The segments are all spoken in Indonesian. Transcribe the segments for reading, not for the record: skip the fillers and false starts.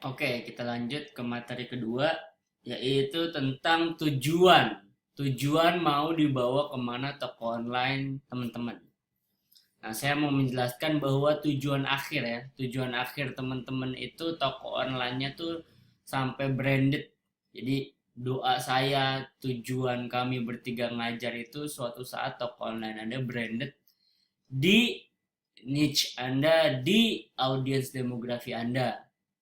Oke, kita lanjut ke materi kedua, yaitu tentang tujuan. Tujuan mau dibawa kemana toko online teman-teman. Nah, saya mau menjelaskan bahwa tujuan akhir ya, tujuan akhir teman-teman itu toko online-nya tuh sampai branded. Jadi doa saya, tujuan kami bertiga ngajar itu suatu saat toko online Anda branded di niche Anda, di audiens demografi Anda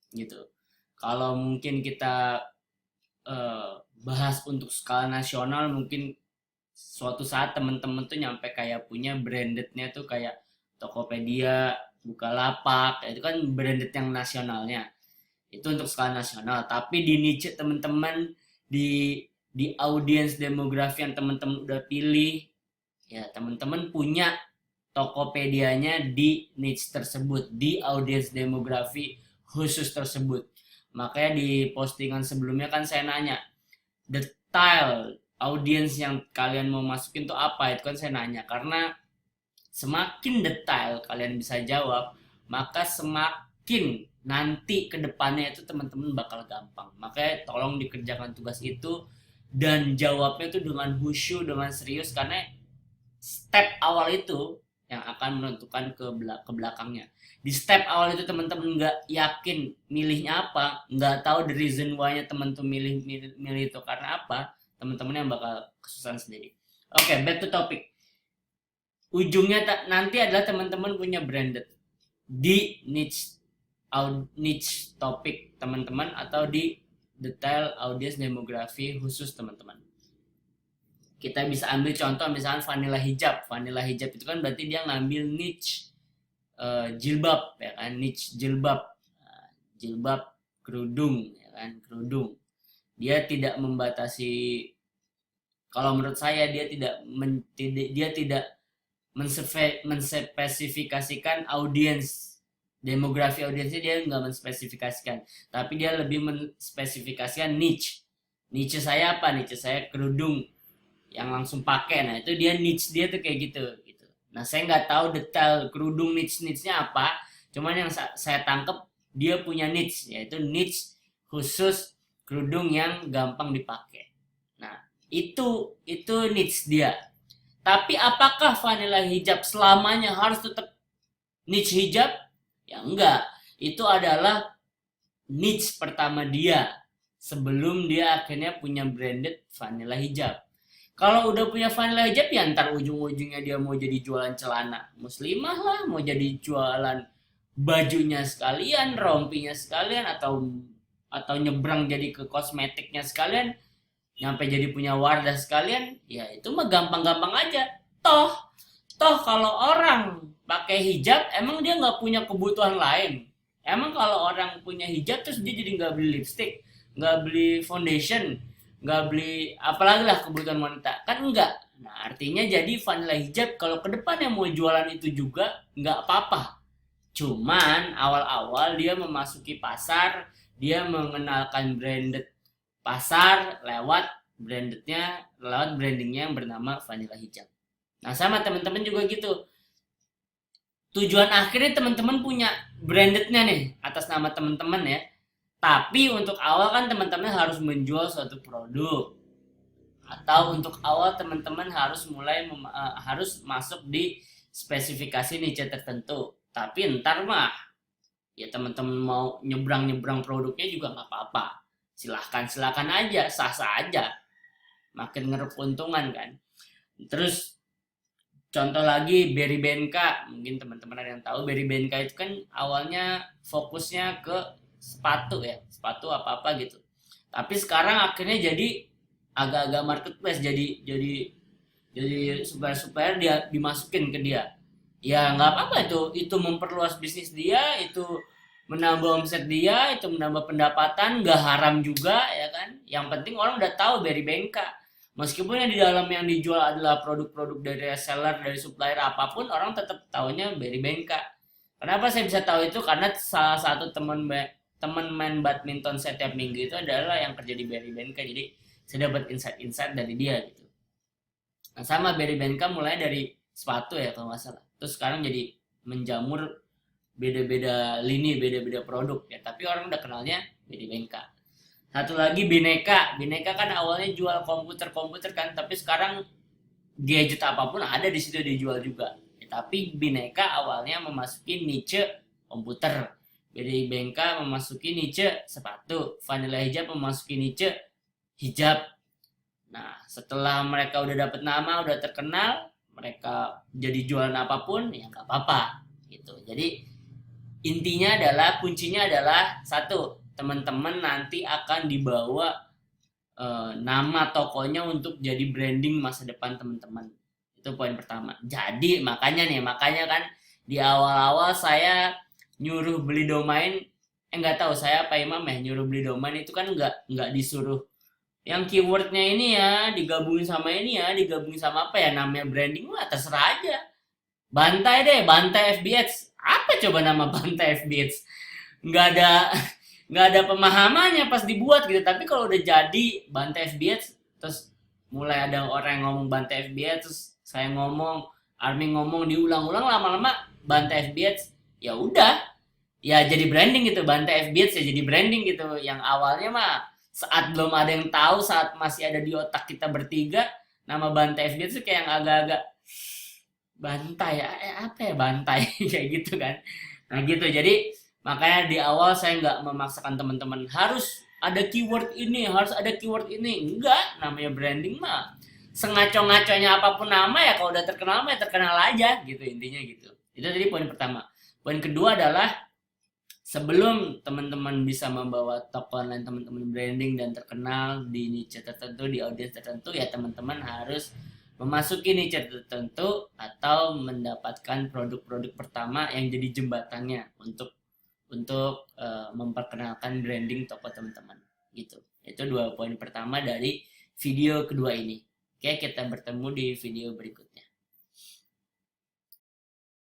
gitu. Kalau mungkin kita eh, bahas untuk skala nasional, mungkin suatu saat temen-temen tuh nyampe kayak punya brandednya tuh kayak Tokopedia, Bukalapak, itu kan branded yang nasionalnya. Itu untuk skala nasional. Tapi di niche temen-temen, di audiens demografi yang temen-temen udah pilih, ya temen-temen punya Tokopedianya di niche tersebut, di audiens demografi khusus tersebut. Makanya di postingan sebelumnya kan saya nanya, detail audiens yang kalian mau masukin tuh apa? Itu kan saya nanya karena semakin detail kalian bisa jawab, maka semakin nanti ke depannya itu teman-teman bakal gampang. Makanya tolong dikerjakan tugas itu dan jawabnya tuh dengan khusyuk, dengan serius karena step awal itu yang akan menentukan ke belakangnya. Di step awal itu teman-teman nggak yakin milihnya apa, nggak tahu the reason why-nya teman tuh milih itu karena apa, teman-teman yang bakal kesusahan sendiri. Oke, back to topic. Ujungnya nanti adalah teman-teman punya branded di niche topik teman-teman atau di detail audience demografi khusus teman-teman. Kita bisa ambil contoh misalnya vanilla hijab itu kan berarti dia ngambil niche jilbab ya kan, niche jilbab. Jilbab kerudung ya kan, kerudung. Dia tidak membatasi, kalau menurut saya dia tidak menspesifikasikan audiens, demografi audiensnya dia nggak menspesifikasikan, tapi dia lebih menspesifikasikan niche. Niche saya apa? Niche saya kerudung yang langsung pakai. Nah itu dia niche dia tuh kayak gitu. Nah saya nggak tahu detail kerudung niche-nya apa, cuman yang saya tangkep dia punya niche, yaitu niche khusus kerudung yang gampang dipakai. Nah itu niche dia. Tapi apakah vanilla hijab selamanya harus tetap niche hijab? Ya enggak. Itu adalah niche pertama dia sebelum dia akhirnya punya branded vanilla hijab. Kalau udah punya vanilla hijab ya ntar ujung-ujungnya dia mau jadi jualan celana muslimah lah, mau jadi jualan bajunya sekalian, rompinya sekalian, atau nyebrang jadi ke kosmetiknya sekalian, nyampe jadi punya wadah sekalian, ya itu mah gampang-gampang aja. Toh, toh kalau orang pakai hijab, emang dia nggak punya kebutuhan lain. Emang kalau orang punya hijab terus dia jadi nggak beli lipstick, nggak beli foundation, nggak beli apalagi lah kebutuhan wanita, kan enggak. Nah artinya jadi vanilla hijab kalau ke depannya mau jualan itu juga nggak apa-apa. Cuman awal-awal dia memasuki pasar, dia mengenalkan branded pasar lewat brandingnya yang bernama vanilla hijab. Nah sama teman-teman juga gitu. Tujuan akhirnya teman-teman punya brandednya nih atas nama teman-teman ya. Tapi untuk awal kan teman-teman harus menjual suatu produk, atau untuk awal teman-teman harus harus masuk di spesifikasi niche tertentu. Tapi ntar mah ya teman-teman mau nyebrang-nyebrang produknya juga nggak apa-apa. Silahkan aja, sah-sah aja. Makin ngeruk keuntungan kan. Terus contoh lagi Berry Benka, mungkin teman-teman ada yang tahu Berry Benka itu kan awalnya fokusnya ke sepatu ya, sepatu apa-apa gitu. Tapi sekarang akhirnya jadi agak-agak marketplace, jadi supaya dia dimasukin ke dia. Ya nggak apa-apa, itu memperluas bisnis dia, itu menambah omset dia, itu menambah pendapatan, nggak haram juga ya kan. Yang penting orang udah tahu Berry Benka. Meskipun yang di dalam yang dijual adalah produk-produk dari reseller, dari supplier apapun, orang tetap tahunya Berry Benka. Kenapa saya bisa tahu itu? Karena salah satu teman main badminton setiap minggu itu adalah yang kerja di Berry Benka. Jadi saya dapat insight-insight dari dia gitu. Nah, sama Berry Benka mulai dari sepatu ya kalau nggak salah. Terus sekarang jadi menjamur beda-beda lini, beda-beda produk ya, tapi orang udah kenalnya BD Bengka. Satu lagi Bineka. Bineka kan awalnya jual komputer-komputer kan, tapi sekarang gadget apapun ada di situ dijual juga. Ya, tapi Bineka awalnya memasuki niche komputer. BD Bengka memasuki niche sepatu. Vanilla Hijab memasuki niche hijab. Nah, setelah mereka udah dapet nama, udah terkenal, mereka jadi jualan apapun, ya nggak apa-apa gitu. Jadi intinya adalah, kuncinya adalah satu, teman-teman nanti akan dibawa nama tokonya untuk jadi branding masa depan teman-teman. Itu poin pertama. Jadi makanya kan di awal-awal saya nyuruh beli domain, nggak tahu saya apa Imam ya, nyuruh beli domain itu kan nggak disuruh yang keywordnya ini ya digabungin sama ini ya, digabungin sama apa ya namanya branding, lah terserah aja. Bantai deh, Bantai FBX. Apa coba nama Bantai FBX? Nggak ada nggak ada pemahamannya pas dibuat gitu. Tapi kalau udah jadi Bantai FBX, terus mulai ada orang yang ngomong Bantai FBX, terus saya ngomong, Army ngomong, diulang-ulang, lama-lama Bantai FBX, ya udah, ya jadi branding gitu. Bantai FBX ya jadi branding gitu. Yang awalnya mah saat belum ada yang tahu, saat masih ada di otak kita bertiga, nama Bantai FBX itu kayak yang agak-agak bantai ya, apa ya bantai kayak gitu kan. Nah gitu, jadi makanya di awal saya nggak memaksakan teman-teman harus ada keyword ini, harus ada keyword ini. Enggak, namanya branding mah sengaco-ngaconya apapun nama ya, kalau udah terkenal mah ya terkenal aja gitu, intinya gitu. Itu tadi poin pertama. Poin kedua adalah, sebelum teman-teman bisa membawa toko online teman-teman branding dan terkenal di niche tertentu, di audiens tertentu, ya teman-teman harus memasuki niche tertentu atau mendapatkan produk-produk pertama yang jadi jembatannya untuk memperkenalkan branding toko teman-teman gitu. Itu dua poin pertama dari video kedua ini. Oke, kita bertemu di video berikutnya.